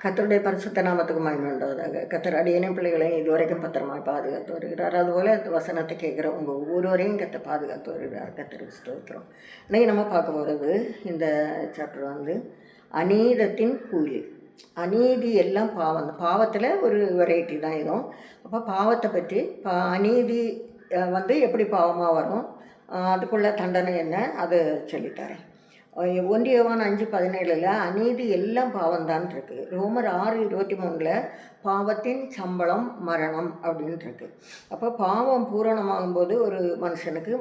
கர்த்தருடைய பரிசுத்த நாமத்துக்கு மகிமை உண்டாவதாக. கர்த்தர் அடியேனையும் பிள்ளைகளையும் இதுவரைக்கும் பத்திரமாய் பாதுகாத்து வருகிறார். அதுபோல் இந்த வசனத்தை கேட்குற உங்கள் ஒவ்வொருவரையும் கர்த்தர் பாதுகாத்து வருகிறார். கர்த்தருக்கு ஸ்தோத்திரம். இன்றைக்கி நம்ம பார்க்க போகிறது இந்த சாப்டர் அநீதத்தின் கூலி. அநீதி எல்லாம் பாவம். பாவத்தில் ஒரு வெரைட்டி தான் இதுவும். அப்போ பாவத்தை பற்றி அநீதி எப்படி பாவமாக வரும், அதுக்குள்ள தண்டனை என்ன, அது சொல்லித்தரேன். 1 யோவான் 5:17 அநீதி எல்லாம் பாவம்தான் இருக்குது. ரோமர் 6:23 பாவத்தின் சம்பளம் மரணம் அப்படின்ட்டு இருக்கு. அப்போ பாவம் பூரணமாகும்போது ஒரு மனுஷனுக்கு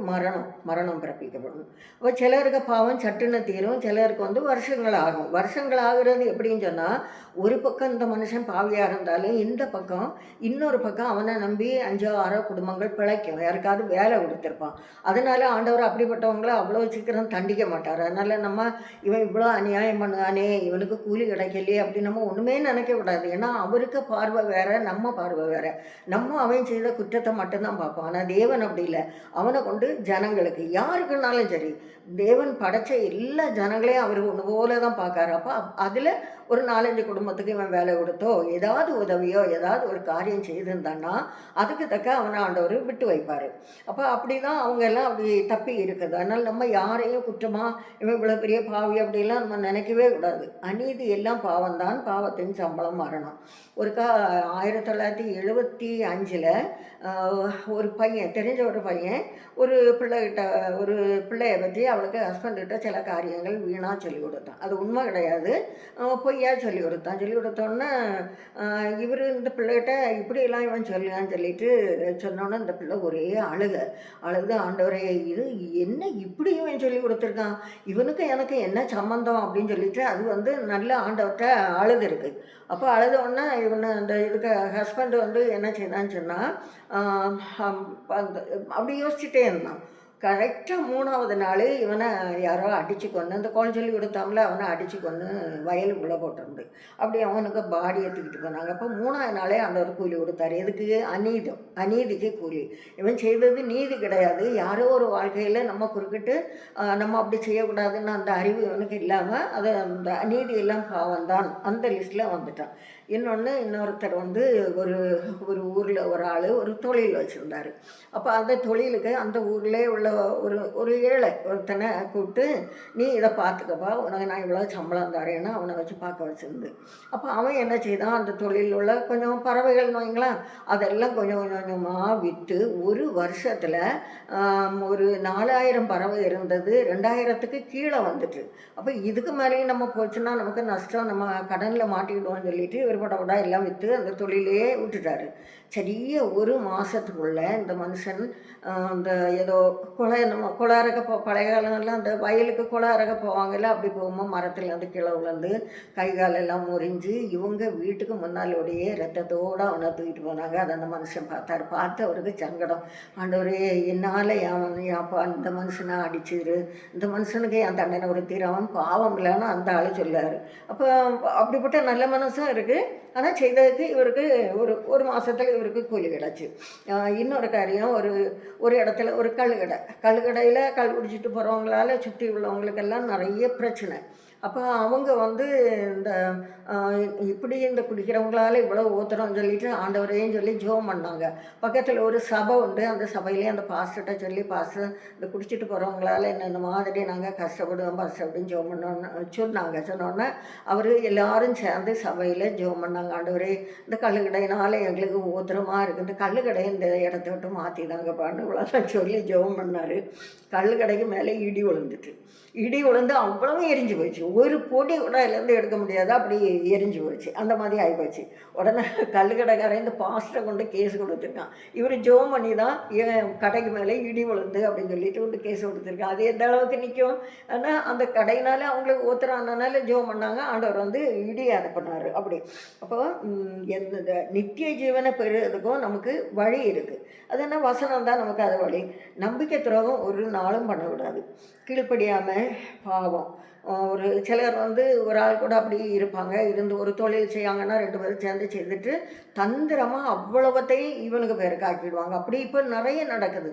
மரணம் பிறப்பிக்கப்படும். அப்போ சிலருக்கு பாவம் சட்டுன்னு தீரும், சிலருக்கு வருஷங்கள் ஆகும். வருஷங்கள் ஆகுறது எப்படின்னு சொன்னால், ஒரு பக்கம் இந்த மனுஷன் பாவியாக இருந்தாலும் இந்த பக்கம் இன்னொரு பக்கம் அவனை நம்பி 5-6 குடும்பங்கள் பிழைக்கும். யாருக்காவது வேலை கொடுத்துருப்பான். அதனால ஆண்டவர் அப்படிப்பட்டவங்கள அவ்வளோ சீக்கிரம் தண்டிக்க மாட்டார். அதனால் நம்ம இவன் இவ்வளோ அநியாயம் பண்ணுவானே, இவனுக்கு கூலி கிடைக்கலையே அப்படி நம்ம ஒன்றுமே நினைக்க கூடாது. ஏன்னா அவருக்கு பார்வை வேறு, நம்ம பார்வை வேறு. நம்ம அவன் செய்த குற்றத்தை மட்டும்தான் பார்ப்போம். ஆனால் தேவன் அப்படி இல்லை. அவனை கொண்டு ஜனங்களுக்கு யாருக்குனாலும் சரி, தேவன் படைச்ச எல்லா ஜனங்களையும் அவர் ஒன்று போல தான் பார்க்காரு. அப்போ அதில் ஒரு 4-5 குடும்பத்துக்கு இவன் வேலை கொடுத்தோ ஏதாவது உதவியோ ஏதாவது ஒரு காரியம் செய்திருந்தான்னா அதுக்கு தக்க அவனை ஆண்டவர் விட்டு வைப்பார். அப்போ அப்படி தான் அவங்க எல்லாம் அப்படி தப்பி இருக்குது. அதனால் நம்ம யாரையும் குற்றமாக இவன் இவ்வளோ பெரிய பாவி அப்படிலாம் நம்ம நினைக்கவே கூடாது. அநீதி எல்லாம் பாவம்தான், பாவத்தின் சம்பளம் மரணம். ஒருக்கா 1975 ஒரு பையன், தெரிஞ்ச ஒரு பையன், ஒரு பிள்ளையை பற்றி அவளுக்கு ஹஸ்பண்ட்கிட்ட சில காரியங்கள் வீணாக சொல்லி கொடுத்தான். அது உண்மை கிடையாது, பொய்யா சொல்லி கொடுத்தோன்னே இவர் இந்த பிள்ளைகிட்ட இப்படியெல்லாம் இவன் சொல்லலான்னு சொல்லிட்டு சொன்னோன்னே இந்த பிள்ளை ஒரே அழுது ஆண்டவரே இது என்ன இப்படி இவன் சொல்லி கொடுத்துருக்கான், இவனுக்கு எனக்கு என்ன சம்மந்தம் அப்படின்னு சொல்லிட்டு அது நல்ல ஆண்டவர்கிட்ட அழுது இருக்குது. அப்போ அழுதோடனே இவனை அந்த இதுக்கு ஹஸ்பண்டு என்ன செய்தான்னு சொன்னால் அப்படி யோசிச்சுட்டே இருந்தான். கரெக்டாக 3ஆவது நாள் இவனை யாரோ அடித்து கொண்டு, அந்த கோல் சொல்லி கொடுத்தாங்களே அவனை அடித்து கொண்டு வயலுக்குள்ளே போட்டிருந்து அப்படி அவனுக்கு பாடியை தூக்கிட்டு போனாங்க. அப்போ 3ஆவது நாளே ஆண்டவர் கூலி கொடுத்தாரு. எதுக்கு? அநீதிக்கு கூலி. இவன் செய்தது நீதி கிடையாது. யாரோ ஒரு வாழ்க்கையில் நம்ம குறுக்கிட்டு நம்ம அப்படி செய்யக்கூடாதுன்னு அந்த அறிவு இவனுக்கு இல்லாமல் அது அந்த அநீதி எல்லாம் பாவம்தான் அந்த லிஸ்ட்டில் வந்துட்டான். இன்னொருத்தர் ஒரு ஊரில் ஒரு ஆள் ஒரு தொழில் வச்சுருந்தார். அப்போ அந்த தொழிலுக்கு அந்த ஊரில் உள்ள ஒரு ஏழை ஒருத்தனை கூப்பிட்டு, நீ இதை பார்த்துக்கப்பா, உனக்கு நான் இவ்வளோ சம்பளம் தரேன்னு அவனை வச்சு பார்க்க வச்சுருந்து. அப்போ அவன் என்ன செய்தான், அந்த தொழிலில் உள்ள கொஞ்சம் பறவைகள் நோய்ங்களா அதெல்லாம் கொஞ்சம் கொஞ்சமாக விற்று ஒரு வருஷத்தில் ஒரு 4000 பறவை இருந்தது 2000க்கு கீழே வந்துட்டு. அப்போ இதுக்கு மேலேயும் நம்ம போச்சுன்னா நமக்கு நஷ்டம், நம்ம கடனில் மாட்டிக்கிடுவோம்னு சொல்லிட்டு இவர் படப்படா எல்லாம் விற்று அந்த தொழிலையே விட்டுட்டார். சரியாக ஒரு மாதத்துக்குள்ளே இந்த மனுஷன் அந்த ஏதோ குளை அறக்க பழைய காலங்கள்லாம் அந்த வயலுக்கு குளை அறக்க போவாங்கல்ல, அப்படி போகும்போது மரத்தில் வந்து கீழே விழுந்து கை காலெல்லாம் முறிஞ்சு இவங்க வீட்டுக்கு முன்னாலோடையே ரத்தத்தோடு அவனை தூக்கிட்டு போனாங்க. அதை அந்த மனுஷன் பார்த்து அவருக்கு சங்கடம். ஆண்டவரே என்னால் ஏன்ப்பா இந்த மனுஷனை அடிச்சிரு, இந்த மனுஷனுக்கு என் தண்டனை கொடுத்தீர், அவன் பாவம் இல்லைன்னு அந்த ஆள் சொல்லார். அப்போ அப்படிப்பட்ட நல்ல மனசும் இருக்குது. ஆனால் செய்ததுக்கு இவருக்கு ஒரு மாதத்தில் இவருக்கு கூலி கிடச்சி. இன்னொரு காரியம், ஒரு இடத்துல ஒரு கல்லுக்கடையில் கல் குடிச்சிட்டு போகிறவங்களால சுற்றி உள்ளவங்களுக்கெல்லாம் நிறைய பிரச்சனை. அப்போ அவங்க இந்த இப்படி இந்த குடிக்கிறவங்களால இவ்வளோ ஊத்துறோம்னு சொல்லிட்டு ஆண்டவரையும் சொல்லி ஜெபம் பண்ணாங்க. பக்கத்தில் ஒரு சபை உண்டு. அந்த சபையிலேயே அந்த பாஸ்டர்கிட்ட சொல்லி, பாஸ்டர் இந்த குடிச்சிட்டு போகிறவங்களால இந்த மாதிரி நாங்கள் கஷ்டப்படுவோம் பாஸ்டர் அப்படின்னு ஜெபம் பண்ணோன்னு சொன்னோன்னே அவர் எல்லாரும் சேர்ந்து சபையில் ஜெபம் பண்ணாங்க. ஆண்டவரே இந்த கல்லுக்கடையினால எங்களுக்கு ஊத்துறமாக இருக்குது, இந்த கல்லுக்கடையை இந்த இடத்த விட்டு மாற்றிதாங்கப்பான்னு இவ்வளோதான் சொல்லி ஜெபம் பண்ணார். கல்லுக்கடைக்கு மேலே இடி விழுந்து அவ்வளவும் எரிஞ்சு போயிடுச்சு. ஒரு பொடி கூட அதுலேருந்து எடுக்க முடியாது, அப்படி எரிஞ்சு போச்சு. அந்த மாதிரி ஆகிப்போச்சு. உடனே கல்லுக்கடைக்காரன் இந்த பாஸ்டரை கொண்டு கேஸ் கொடுத்துருக்கான். இவர் ஜெபம் பண்ணி தான் என் கடைக்கு மேலே இடி விழுந்து அப்படின்னு சொல்லிட்டு கேஸ் கொடுத்துருக்கான். அது எந்த அளவுக்கு நிற்கும்? ஆனால் அந்த கடையினால அவங்களுக்கு ஊத்துறானால ஜெபம் பண்ணாங்க. ஆண்டவர் இடி அனுப்பினார். அப்படி அப்போ எந்த நித்திய ஜீவனை பெறுறதுக்கும் நமக்கு வழி இருக்குது. அது என்ன, வசனம் தான் நமக்கு அது வழி. நம்பிக்கை துரோகம் ஒரு நாளும் பண்ணக்கூடாது. கீழ்ப்படியாமல் பாவம் ஒரு சிலர் வந்து ஒரு ஆள் கூட அப்படி இருப்பாங்க. இருந்து ஒரு தொழில் செய்யாங்கன்னா 2 பேரும் சேர்ந்து செய்துட்டு தந்திரமாக அவ்வளவத்தையும் இவனுக்கு பேருக்கு ஆக்கிடுவாங்க. அப்படி இப்போ நிறைய நடக்குது.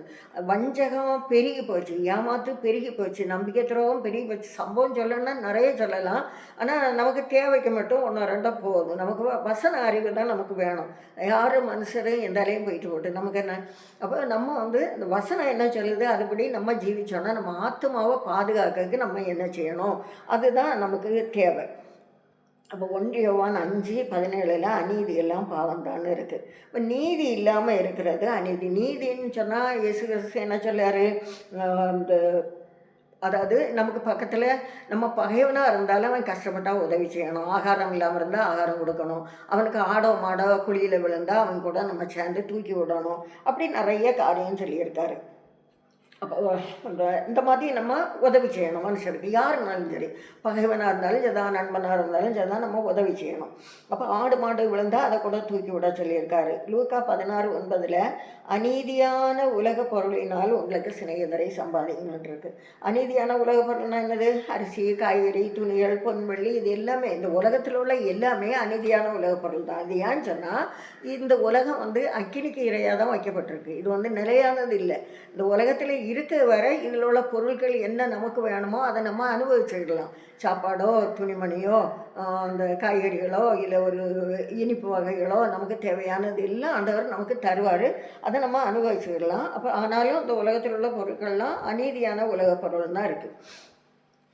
வஞ்சகம் பெருகி போச்சு, ஏமாத்து பெருகி போச்சு, நம்பிக்கை துரோகம் பெருகி போச்சு. சம்பவம் சொல்லணும்னா நிறைய சொல்லலாம். ஆனால் நமக்கு தேவைக்கு மட்டும் 1 2 போதும். நமக்கு வசன அறிவு தான் நமக்கு வேணும். யார் மனுஷரு எந்தாலையும் போயிட்டு போட்டு நமக்கு என்ன. அப்போ நம்ம வந்து இந்த வசனம் என்ன சொல்லுது அதுபடி நம்ம ஜீவிச்சோன்னா நம்ம ஆத்மாவை பாதுகாக்கிறதுக்கு நம்ம என்ன செய்யணும், அதுதான் நமக்கு தேவை. அப்போ 1 யோவான் 5:17 அநீதியெல்லாம் பாவம்தான்னு இருக்குது. இப்போ நீதி இல்லாமல் இருக்கிறது அநீதி. நீதின்னு சொன்னால் இயேசு கிறிஸ்து என்ன சொல்லார், இந்த அதாவது நமக்கு பக்கத்தில் நம்ம பகைவனாக இருந்தாலும் அவன் கஷ்டப்பட்டால் உதவி செய்யணும். ஆகாரம் இல்லாமல் இருந்தால் ஆகாரம் கொடுக்கணும். அவனுக்கு ஆடோ மாடோ குழியில் விழுந்தால் அவன் கூட நம்ம சேர்ந்து தூக்கி விடணும். அப்படி நிறைய காரியம் சொல்லியிருக்காரு. அப்போ இந்த மாதிரி நம்ம உதவி செய்யணும் மனுஷருக்கு. யாருனாலும் சரி, பகைவனாக இருந்தாலும் சரிதா, நண்பனாக இருந்தாலும் சரிதா, நம்ம உதவி செய்யணும். அப்போ ஆடு மாடு விழுந்தால் அதை கூட தூக்கி விட சொல்லியிருக்காரு. லூக்கா 16:9 அநீதியான உலக பொருளினால் உங்களுக்கு சிநேகிதரை சம்பாதிக்கணுன்னு இருக்குது. அநீதியான உலக பொருள்னால் என்னது? அரிசி, காய்கறி, துணிகள், பொன்வெள்ளி, இது எல்லாமே இந்த உலகத்தில் உள்ள எல்லாமே அநீதியான உலக பொருள் தான். அது ஏன்னு சொன்னால் இந்த உலகம் வந்து அக்கினிக்கு இரையாக தான் வைக்கப்பட்டிருக்கு. இது வந்து நிலையானது இல்லை. இந்த உலகத்தில் இருக்க வரை இதில் உள்ள பொருட்கள் என்ன நமக்கு வேணுமோ அதை நம்ம அனுபவிச்சுக்கலாம். சாப்பாடோ துணிமணியோ அந்த காய்கறிகளோ இல்லை ஒரு இனிப்பு வகைகளோ நமக்கு தேவையானது எல்லாம் ஆண்டவர் நமக்கு தருவார். அதை நம்ம அனுபவிச்சுக்கலாம். அப்போ ஆனாலும் இந்த உலகத்தில் உள்ள பொருட்கள்லாம் அநீதியான உலக பொருள் தான் இருக்குது.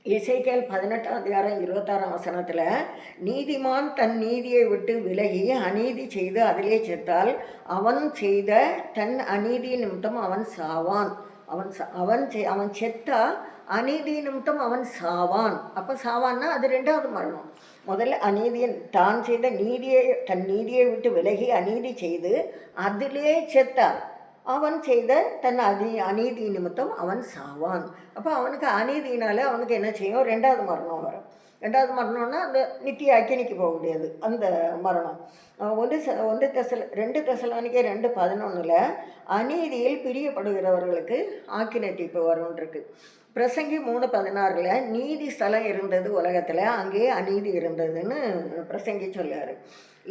எசேக்கியேல் 18:26 நீதிமான் தன் நீதியை விட்டு விலகி அநீதி செய்து அதிலே செத்தால் அவன் செய்த தன் அநீதி நிமித்தம் அவன் சாவான். அவன் செத்தா அநீதி நிமித்தம் அவன் சாவான். அப்போ சாவான்னா அது 2வது மரணம். முதல்ல தான் செய்த தன் நீதியை விட்டு விலகி அநீதி செய்து அதிலே செத்தால் அவன் செய்த தன் அநீதி நிமித்தம் அவன் சாவான். அப்போ அவனுக்கு அநீதினால அவனுக்கு என்ன செய்யும்? 2வது மரணம் வரும். 2வது மரணம்னா அந்த நித்திய அக்கினிக்கு போக முடியாது அந்த மரணம். 2 தெசலோனிக்கேயர் 2:11 அநீதியில் பிரியப்படுகிறவர்களுக்கு ஆக்கினை தீர்ப்பு வரும்னு இருக்கு. பிரசங்கி 3:16 நீதி ஸ்தலம் இருந்தது உலகத்தில், அங்கே அநீதி இருந்ததுன்னு பிரசங்கி சொல்லார்.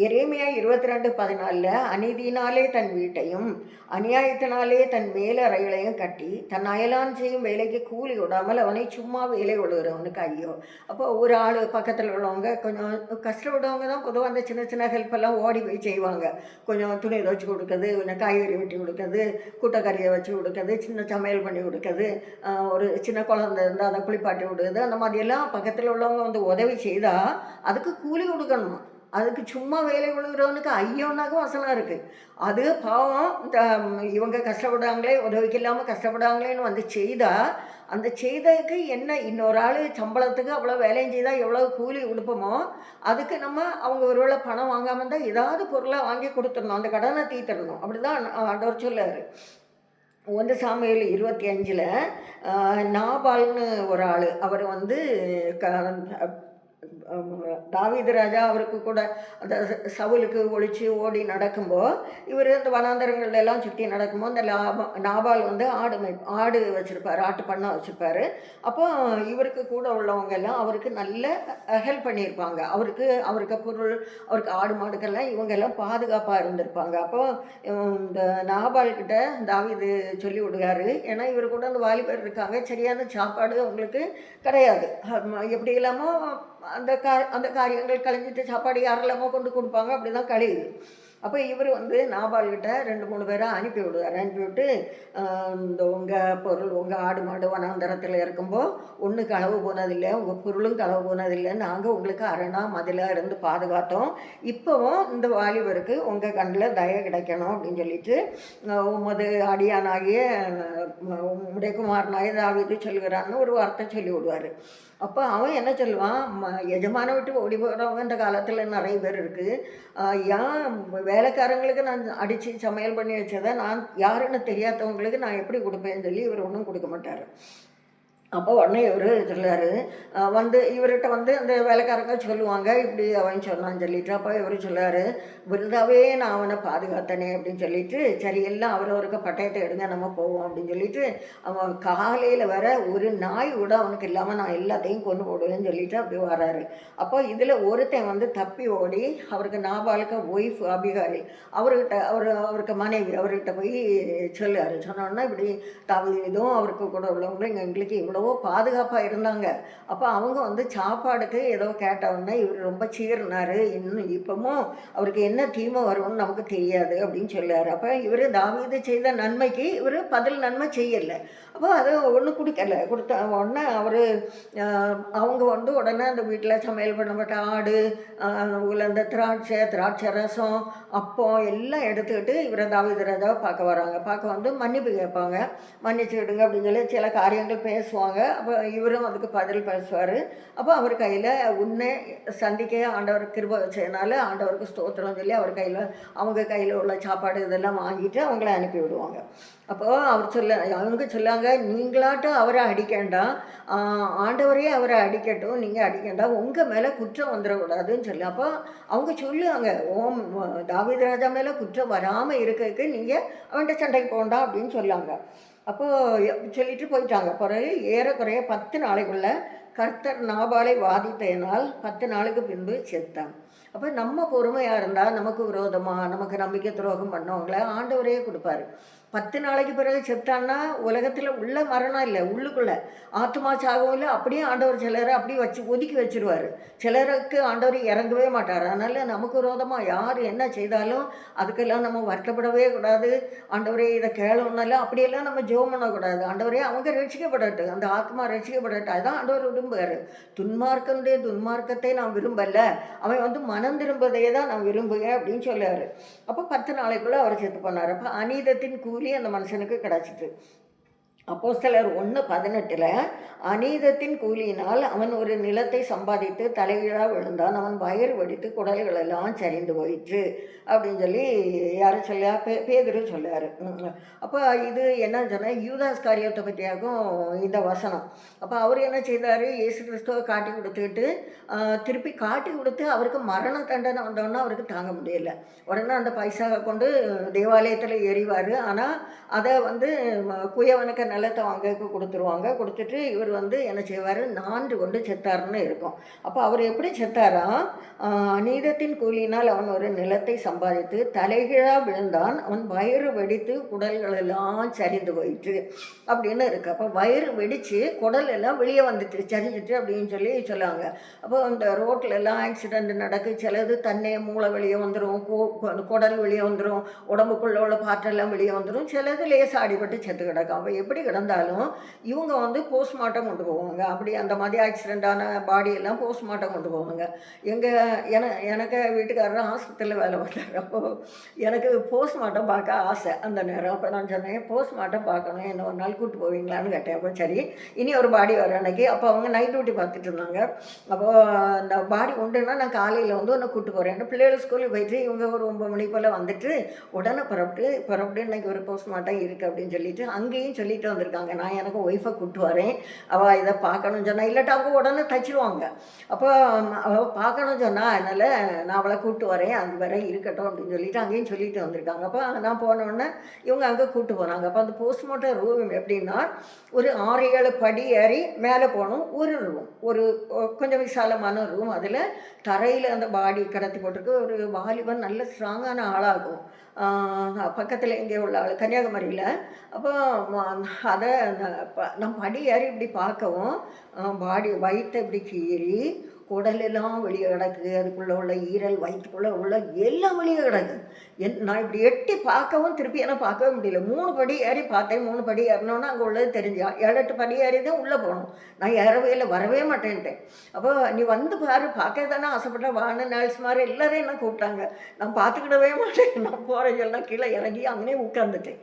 எரேமியா 22:14 அநீதியினாலே தன் வீட்டையும் அநியாயத்தினாலே தன் மேலறைகளையும் கட்டி தன் அயலான் செய்யும் வேலைக்கு கூலி விடாமல் அவனை சும்மா வேலை விடுகிறவனுக்கு ஐயோ. அப்போ ஒரு ஆள் பக்கத்தில் உள்ளவங்க கொஞ்சம் கஷ்டப்படுறவங்க தான் பொதுவாக அந்த சின்ன சின்ன ஹெல்ப்பெல்லாம் ஓடி போய் செய்வாங்க. கொஞ்சம் துணி துவைச்சி கொடுக்குறது, கொஞ்சம் காய்கறி வெட்டி கொடுக்குறது, கூட்டக்கறியை வச்சு கொடுக்குறது, சின்ன சமையல் பண்ணி கொடுக்குறது, ஒரு சின்ன குழந்தை இருந்தால் அதை குளிப்பாட்டி விடுறது, அந்த மாதிரியெல்லாம் பக்கத்தில் உள்ளவங்க வந்து உதவி செய்தால் அதுக்கு கூலி கொடுக்கணுமா. அதுக்கு சும்மா வேலை விழுகிறவனுக்கு ஐயோன்னாக்கும் வசனம் இருக்குது. அது பாவம் இவங்க கஷ்டப்படுறாங்களே, உதவிக்கு இல்லாமல் கஷ்டப்படுறாங்களேன்னு வந்து செய்தால் அந்த செய்ததுக்கு என்ன இன்னொரு ஆள் சம்பளத்துக்கு அவ்வளோ வேலையும் செய்தால் எவ்வளோ கூலி கொடுப்போமோ அதுக்கு நம்ம அவங்க ஒருவேளை பணம் வாங்காமல் இருந்தால் ஏதாவது பொருளை வாங்கி கொடுத்துடணும், அந்த கடனை தீர்த்திடணும். அப்படி தான் ஆண்டவர் சொல்லார். 1 சாமுவேல் 25 நாபால்னு ஒரு ஆள், அவர் வந்து தாவீது ராஜா அவருக்கு கூட அந்த சவுலுக்கு ஒழிச்சு ஓடி நடக்கும்போது இவர் இந்த வனாந்தரங்கள் எல்லாம் சுற்றி நடக்கும்போது இந்த நாபால் வந்து ஆடு வச்சுருப்பார், ஆட்டு பண்ணை வச்சுருப்பார். அப்போ இவருக்கு கூட உள்ளவங்க எல்லாம் அவருக்கு நல்ல ஹெல்ப் பண்ணியிருப்பாங்க. அவருக்கு பொருள், அவருக்கு ஆடு மாடுக்கெல்லாம் இவங்க எல்லாம் பாதுகாப்பாக இருந்திருப்பாங்க. அப்போ இந்த நாபால்கிட்ட தாவீது சொல்லி விடுவார், ஏன்னா இவர் கூட அந்த வாலிபர் இருக்காங்க, சரியான சாப்பாடு அவங்களுக்கு கிடையாது, எப்படி இல்லாமல் அந்த காரியங்கள் கழிஞ்சிட்டு சாப்பாடு யாரெல்லாமோ கொண்டு கொடுப்பாங்க, அப்படி தான் கழியுது. அப்போ இவர் வந்து நாபால்கிட்ட 2-3 பேரை அனுப்பி விடுவார். அனுப்பிவிட்டு இந்த உங்கள் பொருள், உங்கள் ஆடு மாடு வனாந்தரத்தில் இருக்கும்போது ஒன்று களவு போனதில்லை, உங்கள் பொருளும் களவு போனதில்லை, நாங்கள் உங்களுக்கு அரணா மதிலாக இருந்து பாதுகாத்தோம், இப்போவும் இந்த வாலிபருக்கு உங்கள் கண்ணில் தய கிடைக்கணும் அப்படின்னு சொல்லிட்டு உமது அடியானாகிய உடைய குமாரனாகிய தாவீது சொல்கிறான்னு ஒரு வார்த்தை சொல்லி விடுவார். அப்போ அவன் என்ன சொல்லுவான், எஜமான விட்டு ஓடி போகிறவங்க இந்த காலத்தில் நிறைய பேர் இருக்குது, ஏன் வேலைக்காரங்களுக்கு நான் அடித்து சமையல் பண்ணி வச்சதை நான் யாருன்னு தெரியாதவங்களுக்கு நான் எப்படி கொடுப்பேன்னு சொல்லி இவர் ஒன்றும் கொடுக்க மாட்டார். அப்போ உடனே இவர் சொல்லுவார், வந்து இவர்கிட்ட வந்து அந்த வேலைக்காரங்க சொல்லுவாங்க, இப்படி அவன் சொன்னான்னு சொல்லிட்டு. அப்போ இவர் சொல்லுவார், விருதாவே நான் அவனை பாதுகாத்தனே அப்படின்னு சொல்லிட்டு, சரி எல்லாம் அவரவருக்கு பட்டயத்தை எடுங்க நம்ம போவோம் அப்படின்னு சொல்லிட்டு, அவன் காலையில் வர ஒரு நாய் கூட அவனுக்கு இல்லாமல் நான் எல்லாத்தையும் கொண்டு போடுவேன்னு சொல்லிட்டு அப்படி வராரு. அப்போ இதில் ஒருத்தன் வந்து தப்பி ஓடி அவருக்கு நாபாலுக்கு ஒய்ஃப் அபிகாயில் அவருக்கு மனைவி அவர்கிட்ட போய் சொல்லுவார். சொன்னோன்னா இப்படி தாவீதும் அவருக்கு கூட உள்ளவங்களும் எங்களுக்கு இவ்வளோ பாதுகாப்பாக இருந்தாங்க. அப்போ அவங்க வந்து சாப்பாடுக்கு ஏதோ கேட்டவுடனே இவர் ரொம்ப சீறினார். இன்னும் இப்பவும் அவருக்கு என்ன தீமை வரும்னு நமக்கு தெரியாது அப்படின்னு சொல்லுவார். அப்போ இவர் தாவீது செய்த நன்மைக்கு இவர் பதில் நன்மை செய்யலை. அப்போ அதை ஒன்றும் கொடுத்த உடனே அவர் அவங்க வந்து உடனே அந்த வீட்டில் சமையல் பண்ணப்பட்ட ஆடு, உலர்ந்த திராட்சை ரசம், அப்பம் எல்லாம் எடுத்துக்கிட்டு இவரை தாவீது ராஜாவை பார்க்க வராங்க. பார்க்க வந்து மன்னிப்பு கேட்பாங்க. மன்னிச்சு விடுங்க அப்படின்னு சொல்லி சில காரியங்கள் பேசுவாங்க. அப்போ இவரும் அதுக்கு பதில் பேசுவார். அப்போ அவர் கையில் உன்னை சந்திக்க ஆண்டவர் கிருபை வச்சதுனால ஆண்டவருக்கு ஸ்தோத்திரம் சொல்லி அவங்க கையில் உள்ள சாப்பாடு இதெல்லாம் வாங்கிட்டு அவங்கள அனுப்பி விடுவாங்க. அப்போது அவங்க சொல்லாங்க, நீங்களாட்டும் அவரை அடிக்கண்டாம், ஆண்டவரே அவரை அடிக்கட்டும், நீங்கள் அடிக்கண்டாம், உங்கள் மேலே குற்றம் வந்துடக்கூடாதுன்னு சொல்லி. அப்போ அவங்க சொல்லுவாங்க, தாவீது ராஜா மேலே குற்றம் வராமல் இருக்கிறதுக்கு நீங்கள் அவன்கிட்ட சண்டைக்கு போகண்டாம் அப்படின்னு சொல்லாங்க. அப்போது சொல்லிட்டு போயிட்டாங்க. பிறகு ஏறக்குறைய 10 நாளைக்குள்ள கர்த்தர் நாபாலை வாதித்ததினால் 10 நாளுக்கு பின்பு செத்தான். அப்போ நம்ம பொறுமையாக இருந்தால் நமக்கு விரோதமாக நமக்கு நம்பிக்கை துரோகம் பண்ணவங்கள ஆண்டவரே கொடுப்பாரு. 10 நாளைக்கு பிறகு செத்தான்னா உலகத்தில் உள்ள மரணம் இல்லை, உள்ளுக்குள்ளே ஆத்மா சாகவும் இல்லை. அப்படியே ஆண்டவர் சிலரை அப்படி ஒதுக்கி வச்சிருவார். சிலருக்கு ஆண்டவர் இறங்கவே மாட்டார். அதனால் நமக்கு விரோதமாக யார் என்ன செய்தாலும் அதுக்கெல்லாம் நம்ம வருத்தப்படவே கூடாது. ஆண்டவரே இதை கேளுன்னாலும் அப்படியெல்லாம் நம்ம ஜெபம் பண்ணக்கூடாது. ஆண்டவரே அவங்க ரட்சிக்கப்படட்டும், அந்த ஆத்மா ரட்சிக்கப்படட்டும், அதுதான் ஆண்டவர் விரும்புகிறார். துன்மார்க்கனுடைய துன்மார்க்கத்தை நான் விரும்பலை, அவன் வந்து மனம் திரும்பதையே தான் நான் விரும்புகிறேன் அப்படின்னு சொல்லுவார். அப்போ 10 நாளைக்குள்ளே அவர் செத்து போனார். அப்போ அநீதத்தின் கூலி அந்த மனுஷனுக்கு கிடச்சிட்டு. அப்போஸ்தலர் 1:18 அநீதத்தின் கூலியினால் அவன் ஒரு நிலத்தை சம்பாதித்து தலைகீழாக விழுந்தான், அவன் வயிறு வெடித்து குடல்கள் எல்லாம் சரிந்து போயிற்று அப்படின்னு சொல்லி யாரும் சொல்ல பேதுரு சொல்லார். அப்போ இது என்னன்னு சொன்னால் யூதாஸ் காரியத்தை பற்றியாகும் இந்த வசனம். அப்போ அவர் என்ன செய்தார், இயேசு கிறிஸ்துவை காட்டி கொடுத்துக்கிட்டு திருப்பி காட்டி கொடுத்து அவருக்கு மரண தண்டனை வந்தோன்னா அவருக்கு தாங்க முடியலை. உடனே அந்த பைசாவை கொண்டு தேவாலயத்தில் எறிவார். ஆனால் அதை வந்து குயவனுக்கு நிலத்தை வாங்கக்கு கொடுத்துட்டு இவர் வந்து என்ன செய்வார், 4 கொண்டு செத்தாருன்னு இருக்கும். அப்போ அவர் எப்படி செத்தாரா, அநீதத்தின் கூலியினால் அவன் ஒரு நிலத்தை சம்பாதித்து தலைகீழாக விழுந்தான், அவன் வயிறு வெடித்து குடல்கள் எல்லாம் சரிந்து போயிட்டு அப்படின்னு இருக்கு. அப்போ வயிறு வெடித்து குடல் எல்லாம் வெளியே வந்துட்டு சரிஞ்சிட்டு அப்படின்னு சொல்லி சொல்லுவாங்க. அப்போ அந்த ரோட்டில் எல்லாம் ஆக்சிடெண்ட் நடக்கு, சிலது தன்னே மூளை வெளியே வந்துடும், குடல் வெளியே வந்துடும், உடம்புக்குள்ள உள்ள பாற்றெல்லாம் வெளியே வந்துடும், சிலது லேசாக அடிபட்டு செத்து கிடக்கும். அப்போ எப்படி கிடந்தாலும் இவங்க வந்து போஸ்ட்மார்ட்டம் கொண்டு போவாங்க. அப்படி அந்த மாதிரி ஆக்சிடெண்ட்டான பாடியெல்லாம் போஸ்ட்மார்ட்டம் கொண்டு போவாங்க. எனக்கு வீட்டுக்காரர் ஆஸ்பத்திரியில் வேலை பார்த்தாரு. அப்போது எனக்கு போஸ்ட்மார்ட்டம் பார்க்க ஆசை அந்த நேரம். அப்போ நான் சொன்னேன், போஸ்ட்மார்ட்டம் பார்க்கணும், என்ன ஒரு நாள் கூப்பிட்டு போவீங்களான்னு கேட்டேன். அப்போ சரி, இனி ஒரு பாடி வர அன்னைக்கு. அப்போ அவங்க நைட் டியூட்டி பார்த்துட்டு இருந்தாங்க. அப்போது அந்த பாடி உண்டுன்னா நான் காலையில் வந்து ஒன்று கூப்பிட்டு போகிறேன். பிள்ளைகள் ஸ்கூலுக்கு போயிட்டு இவங்க ஒரு 9 மணி போல் வந்துட்டு உடனே புறப்பட்டு இன்னைக்கு ஒரு போஸ்ட்மார்ட்டம் இருக்குது அப்படின்னு சொல்லிட்டு அங்கேயும் சொல்லிட்டு வந்திருக்காங்க. நான் எனக்கு ஒய்ஃபை கூப்பிட்டு வரேன், அவள் இதை பார்க்கணும்னு சொன்னால், இல்லாட்டா அவங்க உடனே தச்சிருவாங்க. அப்போ அவள் பார்க்கணும்னு சொன்னால் அதனால் நான் அவளை கூப்பிட்டு வரேன், அது வரை இருக்கட்டும் அப்படின்னு சொல்லிட்டு அங்கேயும் சொல்லிட்டு வந்திருக்காங்க. அப்போ நான் போனோடனே இவங்க அங்கே கூப்பிட்டு போனாங்க. அப்போ அந்த போஸ்ட்மார்ட்டம் ரூம் எப்படின்னா, ஒரு 6-7 படி ஏறி மேலே போகணும். ஒரு ரூம், ஒரு கொஞ்சம் விசாலமான ரூம். அதில் தரையில் அந்த பாடி கடத்தி போட்டிருக்கு. ஒரு வாலிபன் நல்ல ஸ்ட்ராங்கான ஆளாகும், பக்கத்தில் எங்கே உள்ள ஆள் கன்னியாகுமரியில். அப்போ அதை நான் படி ஏறி இப்படி பார்க்கவும் பாடி வயிற்றை இப்படி கீறி குடலெல்லாம் வெளியே கிடக்கு, அதுக்குள்ளே உள்ள ஈரல் வயிற்றுக்குள்ளே உள்ள எல்லாம் வெளியே கிடக்கு. நான் இப்படி எட்டி பார்க்கவும் திருப்பி எனக்கு பார்க்கவே முடியல. 3 படி ஏறி பார்த்தேன். 3 படி ஏறினோன்னா அங்கே உள்ளது தெரிஞ்சா 7-8 படி ஏறி தான் உள்ளே போகணும். நான் ஏறவே இல்லை, வரவே மாட்டேன்ட்டேன். அப்போ நீ வந்து பாரு, பார்க்க தானே ஆசைப்பட்டேன், வான்னு நர்ஸ் மாதிரி எல்லோரும் என்ன கூப்பிட்டாங்க. நான் பார்த்துக்கிடவே மாட்டேன், நான் போகிறேன் சொல்லலாம், கீழே இறங்கி அங்கேயே உட்காந்துட்டேன்.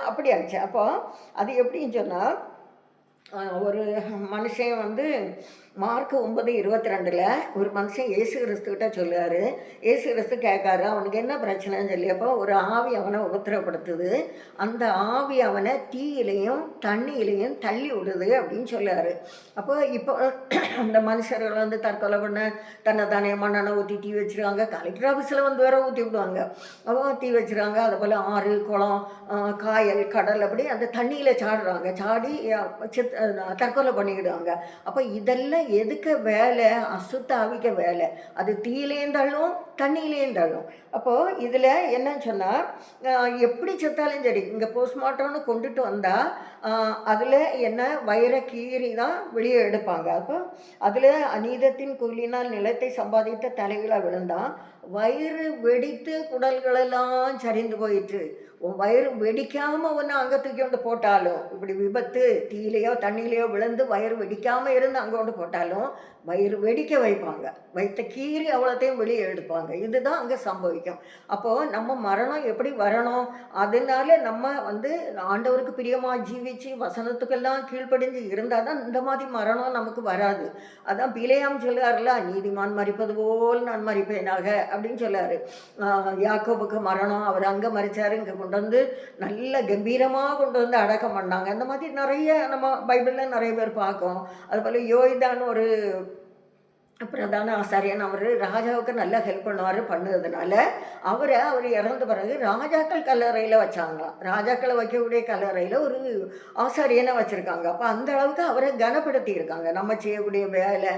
அப்படி ஆச்சு. அப்போ அது எப்படின்னு சொன்னால், ஒரு மனுஷன் வந்து மார்க் 9:22 ஒரு மனுஷன் இயேசு கிறிஸ்துக்கிட்ட சொல்லுவார். இயேசு கிறிஸ்து கேட்காரு, அவனுக்கு என்ன பிரச்சனைன்னு சொல்லியப்போ, ஒரு ஆவி அவனை உபத்திரப்படுத்துது, அந்த ஆவி அவனை தீயிலையும் தண்ணியிலையும் தள்ளி விடுது அப்படின்னு சொல்லுவார். அப்போ இப்போ அந்த மனுஷர்கள் வந்து தற்கொலை பண்ண தன்னை தானே மண்ணெண்ணெய் ஊற்றி தீ வச்சுருவாங்க. கலெக்டர் ஆஃபீஸில் வந்து வேற ஊற்றி விடுவாங்க. அப்போ தீ வச்சுருவாங்க. அதுபோல் ஆறு, குளம், காயல், கடல் அப்படி அந்த தண்ணியில் சாடுறாங்க. சாடி தற்கொலை பண்ணிக்கிடுவாங்க. அப்போ இதெல்லாம் எதுக்கு வேலை? அசுத்த ஆவிக்க வேலை. அது தீயிலேயும் தள்ளும், தண்ணியிலேயும் தள்ளும். அப்போது இதில் என்னன்னு சொன்னால், எப்படி செத்தாலும் சரி, இங்கே போஸ்ட்மார்ட்டம்னு கொண்டுட்டு வந்தால் அதில் என்ன வயிறை கீறி தான் வெளியே எடுப்பாங்க. அப்போ அதில் அநீதத்தின் கூலினால் நிலத்தை சம்பாதித்த தலைகளாக விழுந்தான் வயிறு வெடித்து குடல்களெல்லாம் சரிந்து போயிட்டு. உன் வயிறு வெடிக்காமல் ஒன்று அங்கே தூக்கி கொண்டு போட்டாலும், இப்படி விபத்து தீயிலையோ தண்ணியிலையோ விழுந்து வயிறு வெடிக்காமல் இருந்து அங்கே கொண்டு போட்டாலும் வயிறு வெடிக்க வைப்பாங்க. வயிற்றை கீறி அவ்வளோத்தையும் வெளியே எடுப்பாங்க. இதுதான் அங்கே சம்பவிக்கும். அப்போது நம்ம மரணம் எப்படி வரணும்? அதனால நம்ம வந்து ஆண்டவருக்கு பிரியமாக ஜீவிச்சு வசனத்துக்கெல்லாம் கீழ்ப்படிஞ்சு இருந்தால் தான் இந்த மாதிரி மரணம் நமக்கு வராது. அதான் பிலேயாம் சொல்லுவார்ல, நீதிமான் மரிப்பது போல் நான் மரிப்பேனாக அப்படின்னு சொல்லாரு. யாக்கோபுக்கு மரணம், அவர் அங்கே மறிச்சாரு, இங்கே கொண்டு வந்து நல்ல கம்பீரமாக கொண்டு வந்து அடக்கம் பண்ணாங்க. அந்த மாதிரி நிறைய நம்ம பைபிளில் நிறைய பேர் பார்க்கோம். அதுபோல் யோய்தான் ஒரு பிரதான ஆசாரியன், அவர் ராஜாவுக்கு நல்லா ஹெல்ப் பண்ணுறதுனால அவர் இறந்த பிறகு ராஜாக்கள் கல்லறையில் வச்சாங்களாம். ராஜாக்களை வைக்கக்கூடிய கல்லறையில் ஒரு ஆசாரியனை வச்சுருக்காங்க. அப்போ அந்த அளவுக்கு அவரை கனப்படுத்தியிருக்காங்க. நம்ம செய்யக்கூடிய வேலை,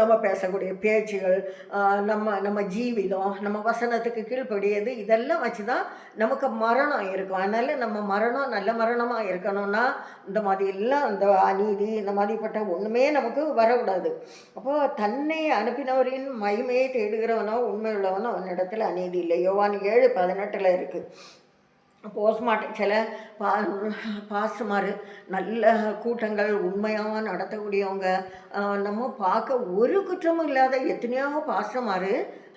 நம்ம பேசக்கூடிய பேச்சுகள், நம்ம ஜீவிதம், நம்ம வசனத்துக்கு கீழ்ப்படியது, இதெல்லாம் வச்சு தான் நமக்கு மரணம் இருக்கும். அதனால் நம்ம மரணம் நல்ல மரணமாக இருக்கணும்னா இந்த மாதிரி எல்லாம் இந்த அநீதி இந்த மாதிரிப்பட்ட ஒன்றுமே நமக்கு வரக்கூடாது. அப்போது தன்னை அனுப்பினவரின் மகிமையை தேடுகிறவனோ உண்மையுள்ளவனோ அவனிடத்தில் அநீதி இல்லை. யோவான் 7:18 இருக்குது. போஸ்ட்மார்ட்டம் சில பாஸ்டர்மார் நல்ல கூட்டங்கள் உண்மையாக நடத்தக்கூடியவங்க, நம்ம பார்க்க ஒரு குற்றமும் இல்லாத எத்தனையோ பாஸ்டர்மார்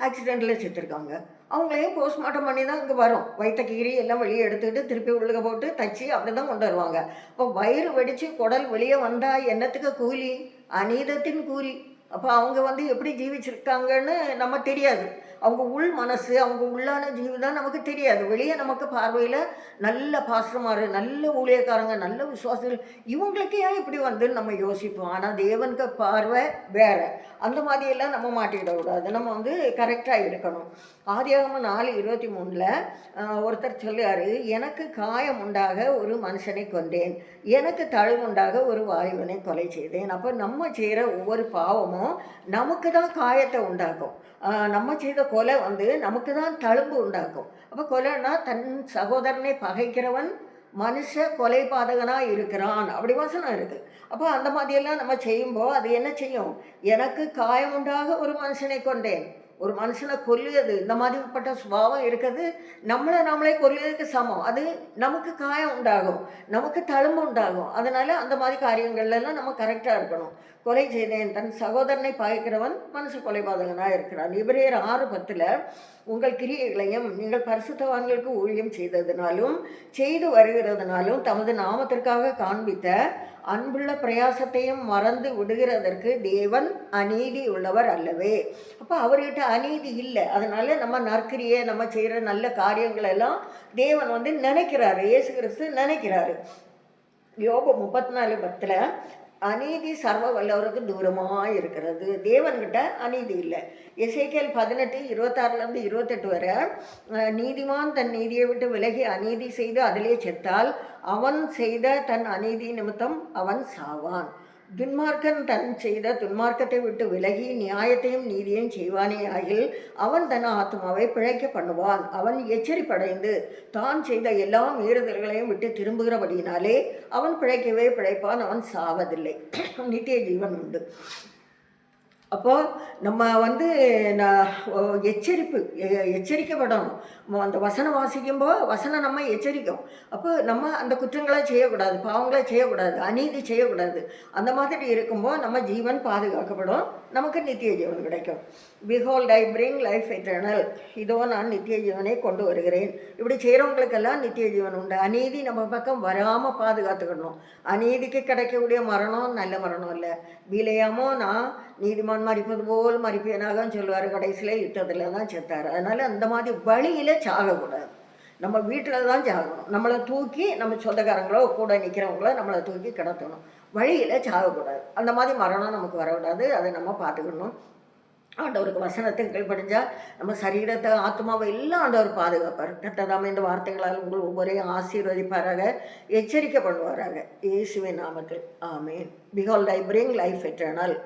ஆக்சிடெண்ட்டில் செத்துருக்காங்க. அவங்களையும் போஸ்ட்மார்ட்டம் பண்ணி தான் இங்கே வரும். வயிற்ற கீறி எல்லாம் வெளியே எடுத்துக்கிட்டு திருப்பி உள்ளுக போட்டு தச்சு அப்படி தான் கொண்டு வருவாங்க. இப்போ வயிறு வெடித்து குடல் வெளியே வந்தால் என்னத்துக்கு கூலி? அநீதத்தின் கூலி. அப்போ அவங்க வந்து எப்படி ஜீவிச்சிருக்காங்கன்னு நம்ம தெரியாது. அவங்க உள் மனசு, அவங்க உள்ளான ஜீவிதான் நமக்கு தெரியாது. வெளியே நமக்கு பார்வையில் நல்ல பாஸ்டர்மார், நல்ல ஊழியக்காரங்க, நல்ல விசுவாசிகள், இவங்களுக்கு ஏன் இப்படி வந்துன்னு நம்ம யோசிப்போம். ஆனால் தேவனுக்கு பார்வை வேறு. அந்த மாதிரியெல்லாம் நம்ம மாட்டிக்கிடக்கூடாது. நம்ம வந்து கரெக்டாக இருக்கணும். ஆதியாகமம் 4:23 ஒருத்தர் சொல்லுவார், எனக்கு காயம் உண்டாக ஒரு மனுஷனை கொண்டேன், எனக்கு தழுவுண்டாக ஒரு வாலிபனை கொலை செய்தேன். அப்போ நம்ம செய்கிற ஒவ்வொரு பாவமும் நமக்கு தான் காயத்தை உண்டாக்கும். நம்ம செய்த கொலை வந்து நமக்கு தான் தழும்பு உண்டாக்கும். அப்போ கொலைன்னா தன் சகோதரனை பகைக்கிறவன் மனுஷ கொலை பாதகனாக இருக்கிறான், அப்படி வசனம் இருக்குது. அப்போ அந்த மாதிரியெல்லாம் நம்ம செய்யும்போது அது என்ன செய்யும்? எனக்கு காயம் உண்டாக ஒரு மனுஷனை கொண்டேன். ஒரு மனுஷனை கொல்லுறது, இந்த மாதிரிப்பட்ட சுபாவம் இருக்கிறது நம்மளே கொல்லுறதுக்கு சமம். அது நமக்கு காயம் உண்டாகும், நமக்கு தழும்பு உண்டாகும். அதனால் அந்த மாதிரி காரியங்கள்லாம் நம்ம கரெக்டாக இருக்கணும். கொலை செய்தேன், தன் சகோதரனை பாய்க்கிறவன் மனுஷ கொலைபாதகனாக இருக்கிறான். எபிரேயர் 6:10 உங்கள் கிரியைகளையும் நீங்கள் பரிசுத்தவான்களுக்கு ஊழியம் செய்ததினாலும் செய்து வருகிறதுனாலும் தமது நாமத்திற்காக காண்பித்த அன்புள்ள பிரயாசத்தையும் மறந்து விடுகிறதற்கு தேவன் அநீதி உள்ளவர் அல்லவே. அப்போ அவர்கிட்ட அநீதி இல்லை. அதனால நம்ம நற்கிரியை, நம்ம செய்கிற நல்ல காரியங்களெல்லாம் தேவன் வந்து நினைக்கிறாரு, இயேசு கிறிஸ்து நினைக்கிறாரு. யோபு 34:10 அநீதி சர்வ வல்லவருக்கு தூரமாக இருக்கிறது, தேவன்கிட்ட அநீதி இல்லை. எசேக்கியேல் 18:26-28 வரை நீதிமான் தன் நீதியை விட்டு விலகி அநீதி செய்து அதிலே செத்தால் அவன் செய்த தன் அநீதி நிமித்தம் அவன் சாவான். துன்மார்க்கன் தன் செய்த துன்மார்க்கத்தை விட்டு விலகி நியாயத்தையும் நீதியையும் செய்வானே ஆகில் அவன் தன் ஆத்மாவை பிழைக்க பண்ணுவான். அவன் எச்சரிப்படைந்து தான் செய்த எல்லா மீறுதல்களையும் விட்டு திரும்புகிறபடியினாலே அவன் பிழைக்கவே பிழைப்பான், அவன் சாவதில்லை, நித்திய ஜீவன் உண்டு. அப்போது நம்ம வந்து எச்சரிக்கப்படணும். அந்த வசனம் வாசிக்கும்போது வசனம் நம்ம எச்சரிக்கும். அப்போ நம்ம அந்த குற்றங்களை செய்யக்கூடாது, பாவங்களை செய்யக்கூடாது, அநீதி செய்யக்கூடாது. அந்த மாதிரி இருக்கும்போது நம்ம ஜீவன் பாதுகாக்கப்படும். நமக்கு நித்திய ஜீவன் கிடைக்கும். Behold I bring life eternal, இதோ நான் நித்திய ஜீவனை கொண்டு வருகிறேன். இப்படி செய்கிறவங்களுக்கெல்லாம் நித்திய ஜீவன் உண்டு. அநீதி நம்ம பக்கம் வராமல் பாதுகாத்துக்கணும். அநீதிக்கு கிடைக்கக்கூடிய மரணம் நல்ல மரணம் இல்லை. வீலையாமோ நான் நீதிமான் மறிப்பது போல் மறிப்பேனாக சொல்லுவார். கடைசியில் யுத்தத்தில் தான் செத்தார். அதனால் அந்த மாதிரி வழியில் சாகக்கூடாது. நம்ம வீட்டில் தான் சாகணும். நம்மளை தூக்கி நம்ம சொந்தக்காரங்களோ கூட நிற்கிறவங்களோ நம்மளை தூக்கி கிடத்தணும். வழியில் சாகக்கூடாது. அந்த மாதிரி மரணம் நமக்கு வரக்கூடாது. அதை நம்ம பார்த்துக்கணும். ஆண்டவருக்கு வசனத்துக்கு கீழ்ப்படிஞ்சால் நம்ம சரீரத்தை ஆத்மாவை எல்லாம் ஆண்டவர் பாதுகாப்பார். கர்த்தர் இந்த வார்த்தைகளால் உங்கள் ஒவ்வொரையும் ஆசீர்வதிப்பாராக, எச்சரிக்கை பண்ணுவாராக. இயேசுவின் நாமத்தில் ஆமேன். பிஹால்ட் ஐ பிரிங் லைஃப் எட்டர்னல்.